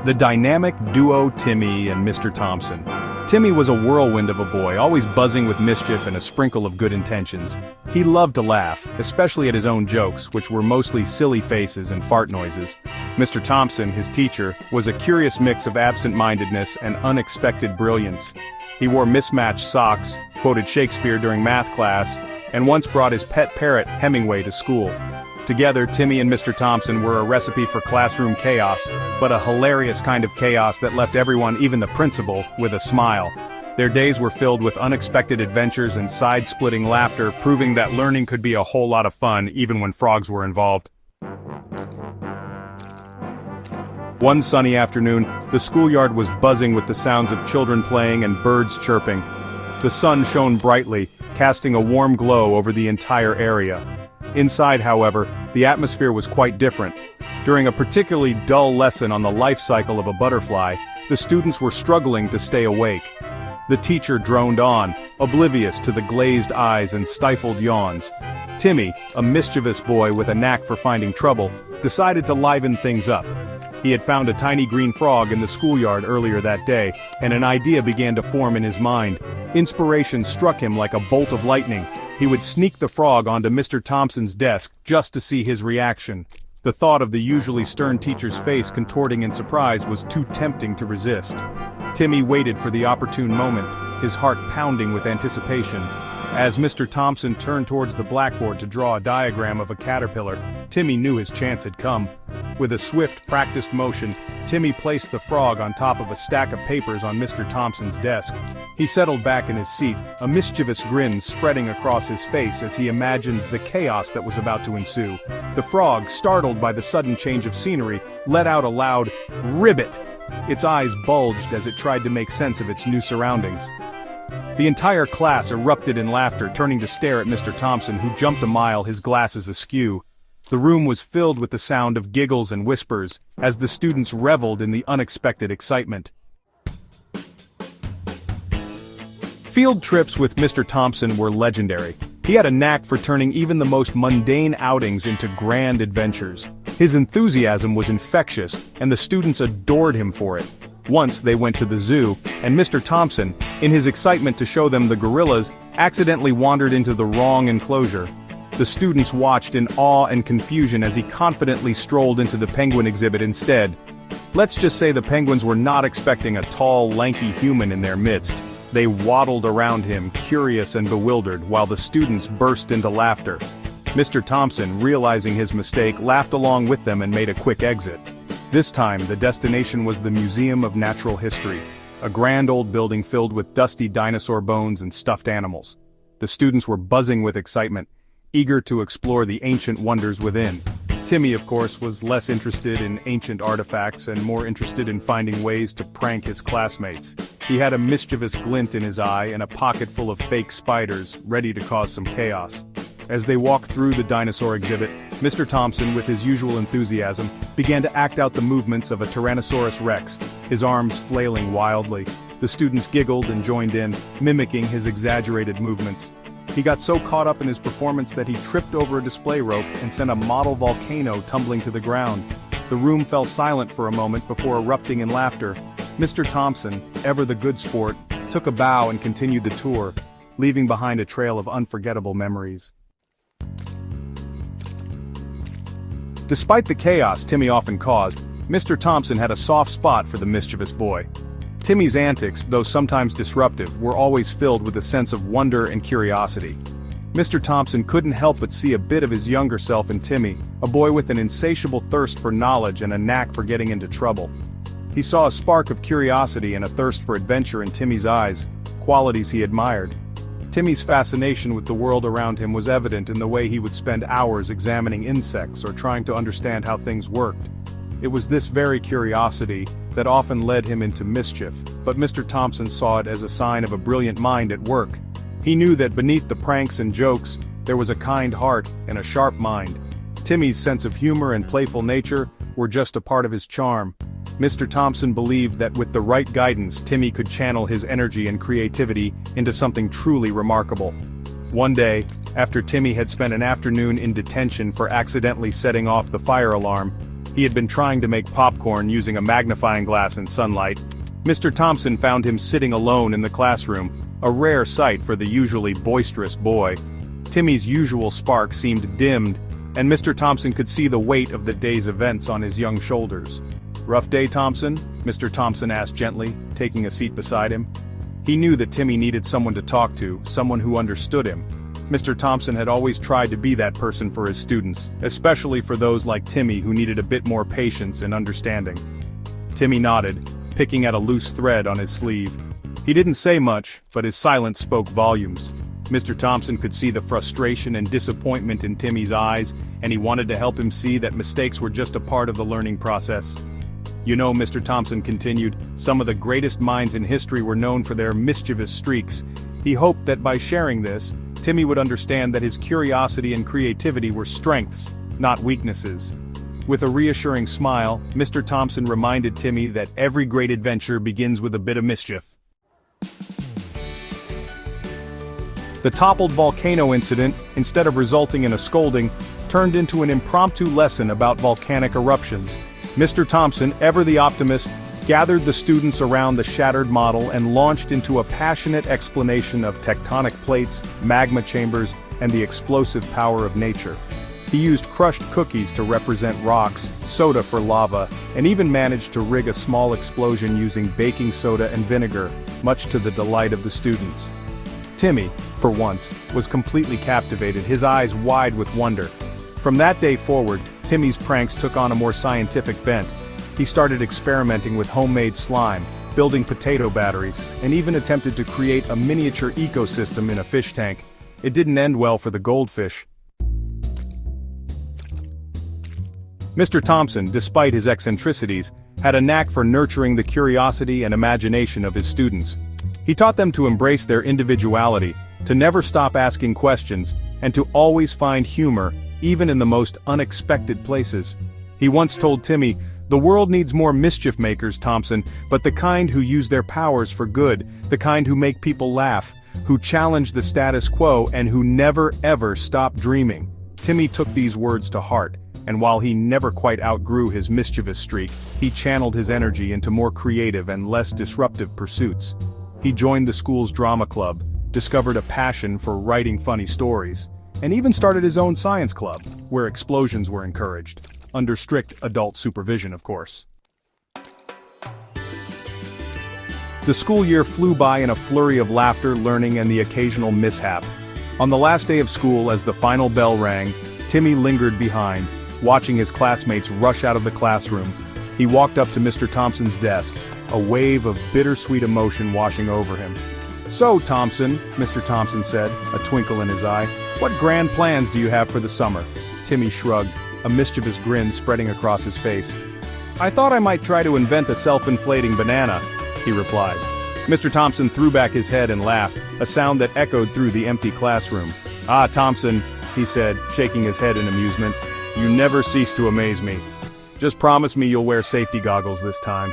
The dynamic duo Timmy and Mr. Thompson. Timmy was a whirlwind of a boy, always buzzing with mischief and a sprinkle of good intentions. He loved to laugh, especially at his own jokes, which were mostly silly faces and fart noises. Mr. Thompson, his teacher, was a curious mix of absent-mindedness and unexpected brilliance. He wore mismatched socks, quoted Shakespeare during math class, and once brought his pet parrot, Hemingway, to school. Together, Timmy and Mr. Thompson were a recipe for classroom chaos, but a hilarious kind of chaos that left everyone, even the principal, with a smile. Their days were filled with unexpected adventures and side-splitting laughter, proving that learning could be a whole lot of fun even when frogs were involved. One sunny afternoon, the schoolyard was buzzing with the sounds of children playing and birds chirping. The sun shone brightly, casting a warm glow over the entire area. Inside, however, the atmosphere was quite different. During a particularly dull lesson on the life cycle of a butterfly, the students were struggling to stay awake. The teacher droned on, oblivious to the glazed eyes and stifled yawns. Timmy, a mischievous boy with a knack for finding trouble, decided to liven things up. He had found a tiny green frog in the schoolyard earlier that day, and an idea began to form in his mind. Inspiration struck him like a bolt of lightning. He would sneak the frog onto Mr. Thompson's desk just to see his reaction. The thought of the usually stern teacher's face contorting in surprise was too tempting to resist. Timmy waited for the opportune moment, his heart pounding with anticipation. As Mr. Thompson turned towards the blackboard to draw a diagram of a caterpillar, Timmy knew his chance had come. With a swift, practiced motion, Timmy placed the frog on top of a stack of papers on Mr. Thompson's desk. He settled back in his seat, a mischievous grin spreading across his face as he imagined the chaos that was about to ensue. The frog, startled by the sudden change of scenery, let out a loud "ribbit." Its eyes bulged as it tried to make sense of its new surroundings. The entire class erupted in laughter, turning to stare at Mr. Thompson, who jumped a mile, his glasses askew. The room was filled with the sound of giggles and whispers, as the students reveled in the unexpected excitement. Field trips with Mr. Thompson were legendary. He had a knack for turning even the most mundane outings into grand adventures. His enthusiasm was infectious, and the students adored him for it. Once they went to the zoo, and Mr. Thompson, in his excitement to show them the gorillas, accidentally wandered into the wrong enclosure. The students watched in awe and confusion as he confidently strolled into the penguin exhibit instead. Let's just say the penguins were not expecting a tall, lanky human in their midst. They waddled around him, curious and bewildered, while the students burst into laughter. Mr. Thompson, realizing his mistake, laughed along with them and made a quick exit. This time, the destination was the Museum of Natural History, a grand old building filled with dusty dinosaur bones and stuffed animals. The students were buzzing with excitement, eager to explore the ancient wonders within. Timmy, of course, was less interested in ancient artifacts and more interested in finding ways to prank his classmates. He had a mischievous glint in his eye and a pocket full of fake spiders, ready to cause some chaos. As they walked through the dinosaur exhibit, Mr. Thompson, with his usual enthusiasm, began to act out the movements of a Tyrannosaurus Rex, his arms flailing wildly. The students giggled and joined in, mimicking his exaggerated movements. He got so caught up in his performance that he tripped over a display rope and sent a model volcano tumbling to the ground. The room fell silent for a moment before erupting in laughter. Mr. Thompson, ever the good sport, took a bow and continued the tour, leaving behind a trail of unforgettable memories. Despite the chaos Timmy often caused, Mr. Thompson had a soft spot for the mischievous boy. Timmy's antics, though sometimes disruptive, were always filled with a sense of wonder and curiosity. Mr. Thompson couldn't help but see a bit of his younger self in Timmy, a boy with an insatiable thirst for knowledge and a knack for getting into trouble. He saw a spark of curiosity and a thirst for adventure in Timmy's eyes, qualities he admired. Timmy's fascination with the world around him was evident in the way he would spend hours examining insects or trying to understand how things worked. It was this very curiosity that often led him into mischief, but Mr. Thompson saw it as a sign of a brilliant mind at work. He knew that beneath the pranks and jokes, there was a kind heart and a sharp mind. Timmy's sense of humor and playful nature were just a part of his charm. Mr. Thompson believed that with the right guidance, Timmy could channel his energy and creativity into something truly remarkable. One day, after Timmy had spent an afternoon in detention for accidentally setting off the fire alarm, He had been trying to make popcorn using a magnifying glass in sunlight. Mr. Thompson found him sitting alone in the classroom, a rare sight for the usually boisterous boy. Timmy's usual spark seemed dimmed, and Mr. Thompson could see the weight of the day's events on his young shoulders. "Rough day, Thompson?" Mr. Thompson asked gently, taking a seat beside him. He knew that Timmy needed someone to talk to, someone who understood him. Mr. Thompson had always tried to be that person for his students, especially for those like Timmy who needed a bit more patience and understanding. Timmy nodded, picking at a loose thread on his sleeve. He didn't say much, but his silence spoke volumes. Mr. Thompson could see the frustration and disappointment in Timmy's eyes, and he wanted to help him see that mistakes were just a part of the learning process. "You know," Mr. Thompson continued, "some of the greatest minds in history were known for their mischievous streaks." He hoped that by sharing this, Timmy would understand that his curiosity and creativity were strengths, not weaknesses. With a reassuring smile, Mr. Thompson reminded Timmy that every great adventure begins with a bit of mischief. The toppled volcano incident, instead of resulting in a scolding, turned into an impromptu lesson about volcanic eruptions. Mr. Thompson, ever the optimist, gathered the students around the shattered model and launched into a passionate explanation of tectonic plates, magma chambers, and the explosive power of nature. He used crushed cookies to represent rocks, soda for lava, and even managed to rig a small explosion using baking soda and vinegar, much to the delight of the students. Timmy, for once, was completely captivated, his eyes wide with wonder. From that day forward, Timmy's pranks took on a more scientific bent. He started experimenting with homemade slime, building potato batteries, and even attempted to create a miniature ecosystem in a fish tank. It didn't end well for the goldfish. Mr. Thompson, despite his eccentricities, had a knack for nurturing the curiosity and imagination of his students. He taught them to embrace their individuality, to never stop asking questions, and to always find humor, even in the most unexpected places. He once told Timmy, "The world needs more mischief makers, Thompson, but the kind who use their powers for good, the kind who make people laugh, who challenge the status quo, and who never ever stop dreaming." Timmy took these words to heart, and while he never quite outgrew his mischievous streak, he channeled his energy into more creative and less disruptive pursuits. He joined the school's drama club, discovered a passion for writing funny stories, and even started his own science club, where explosions were encouraged. Under strict adult supervision, of course. The school year flew by in a flurry of laughter, learning, and the occasional mishap. On the last day of school, as the final bell rang, Timmy lingered behind, watching his classmates rush out of the classroom. He walked up to Mr. Thompson's desk, a wave of bittersweet emotion washing over him. "So, Thompson," Mr. Thompson said, a twinkle in his eye, "what grand plans do you have for the summer?" Timmy shrugged, a mischievous grin spreading across his face. "I thought I might try to invent a self-inflating banana," he replied. Mr. Thompson threw back his head and laughed, a sound that echoed through the empty classroom. "Ah, Thompson," he said, shaking his head in amusement, "you never cease to amaze me. Just promise me you'll wear safety goggles this time."